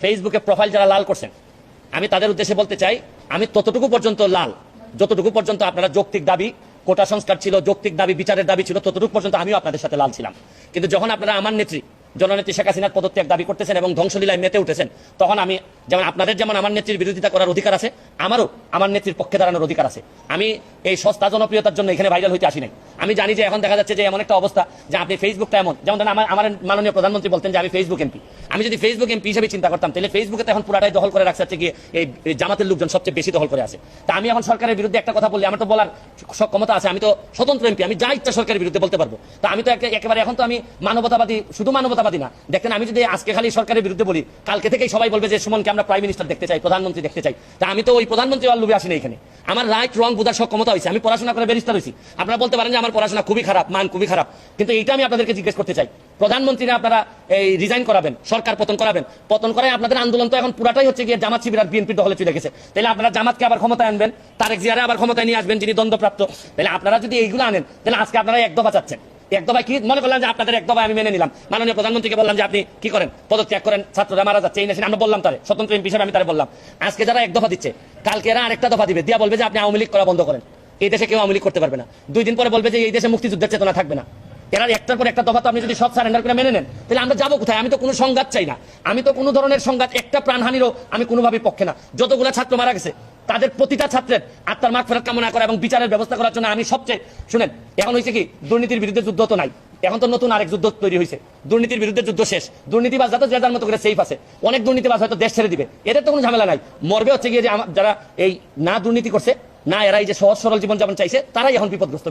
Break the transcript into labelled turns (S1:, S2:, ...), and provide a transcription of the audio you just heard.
S1: ফেসবুকে প্রোফাইল যারা লাল করছেন, আমি তাদের উদ্দেশ্যে বলতে চাই, আমি ততটুকু পর্যন্ত লাল যতটুকু পর্যন্ত আপনারা যৌক্তিক দাবি, কোটা সংস্কার ছিল, যৌক্তিক দাবি, বিচারের দাবি ছিল, ততটুকু পর্যন্ত আমিও আপনাদের সাথে লাল ছিলাম। কিন্তু যখন আপনারা আমার নেত্রী জননেত্রী শেখ হাসিনার পদত্যাগ দাবি করতেছেন এবং ধ্বংসলীলায় মেতে উঠেছেন, তখন আমি যেমন আপনাদের যেমন আমার নেত্রীর বিরোধিতা করার অধিকার আছে, আমারও আমার নেত্রীর পক্ষে দাঁড়ানোর অধিকার আছে। আমি এই সস্তা জনপ্রিয়তার জন্য এখানে ভাইরাল হইতে আসি নাই। আমি জানি যে এখন দেখা যাচ্ছে যে এমন একটা অবস্থা যে আপনি ফেসবুকটা এমন, যেমন আমার মাননীয় প্রধানমন্ত্রী বলতেন যে আমি ফেসবুক এমপি। আমি যদি ফেসবুক এমপি হিসেবে চিন্তা করতাম, তাহলে ফেসবুকে তো এখন পুরাটাই দখল করে রাখছে গিয়ে এই জামাতের লোকজন সবচেয়ে বেশি দখল করে আছে। তা আমি এখন সরকারের বিরুদ্ধে একটা কথা বললে আমার তো বলার ক্ষমতা আছে, আমি তো স্বতন্ত্র এমপি, আমি যা ইচ্ছা সরকারের বিরুদ্ধে বলতে পারবো। তা আমি তো একেবারে এখন তো আমি মানবতাবাদী, শুধু মানবতাবাদী না। দেখেন আমি যদি আজকে খালি সরকারের বিরুদ্ধে বলি, কালকে থেকেই সবাই বলবে যে সুমনকে আমরা প্রাইম মিনিস্টার দেখতে চাই, প্রধানমন্ত্রী দেখতে চাই। তা আমি তো ওই প্রধানমন্ত্রী আর লোভে আসিনি এখানে। আমার রাইট রং বোঝার সক্ষমতা হয়েছে, আমি পড়াশোনা করে ব্যারিস্টার হয়েছি। আপনারা বলতে পারেন যে আমার পড়াশোনা খুবই খারাপ, মান খুবই খারাপ, কিন্তু এইটা আমি আপনাদেরকে জিজ্ঞেস করতে চাই, প্রধানমন্ত্রীরা আপনারা এই রিজাইন করাবেন, সরকার পতন করাবেন, পতন করায় আপনাদের আন্দোলন তো এখন পুরাটাই হচ্ছে গিয়ে জামাত শিবির আর বিএনপির দখলে চলে গেছে। তাহলে আপনারা জামাতকে আবার ক্ষমতায় আনবেন, তারেক জিয়ারে আবার ক্ষমতায় নিয়ে আসবেন যিনি দ্বন্দ্বপ্রাপ্ত। তাহলে আপনারা যদি এইগুলো আনেন, তাহলে আজকে আপনারা এক দফা চাচ্ছেন। এক দফায় কি মনে করলাম যে আপনাদের এক দফায় আমি মেনে নিলাম, মাননীয় প্রধানমন্ত্রীকে বললাম যে আপনি কি করেন, পদত্যাগ করেন, ছাত্ররা মারা যাচ্ছে এই না, আমরা বললাম তারে স্বতন্ত্র এমপি হিসেবে আমি তারে বললাম। আজকে যারা এক দফা দিচ্ছে, কালকে এরা আরেকটা দফা দিবে, দিয়া বলবে যে আপনি আওয়ামী লীগ করা বন্ধ করেন, এই দেশে কেউ আওয়ামী লীগ করতে পারবে না। 2 দিন পরে বলবে যে এই দেশে মুক্তিযুদ্ধের চেতনা থাকবে না। এরা একটার পর একটা দফা তো আপনি যদি সব সারেন্ডার করে মেনে নেন, তাহলে আমরা যাবো কোথায়? আমি তো কোনো সংঘাত চাই না, আমি তো কোনো ধরনের সংঘাত, একটা প্রাণহানিরও আমি কোনোভাবেই পক্ষে না। যতগুলা ছাত্র মারা গেছে তাদের প্রতিটা ছাত্রের আত্মার মাগফিরাত কামনা করা এবং বিচারের ব্যবস্থা করার জন্য আমি সবচেয়ে, শুনেন, এখন হয়েছে কি, দুর্নীতির বিরুদ্ধে যুদ্ধ তো নাই, এখন তো নতুন আরেক যুদ্ধ তৈরি হয়েছে। দুর্নীতির বিরুদ্ধে যুদ্ধ শেষ, দুর্নীতিবাজ যাতে যে যার মতো করে সেফ আছে, অনেক দুর্নীতিবাজ হয়তো দেশ ছেড়ে দিবে, এদের তো কোনো ঝামেলা নাই। মরবে হচ্ছে গিয়ে যে যারা এই না দুর্নীতি করছে না, এরা এই যে সহজ সরল জীবনযাপন চাইছে, তারাই এখন বিপদগ্রস্ত।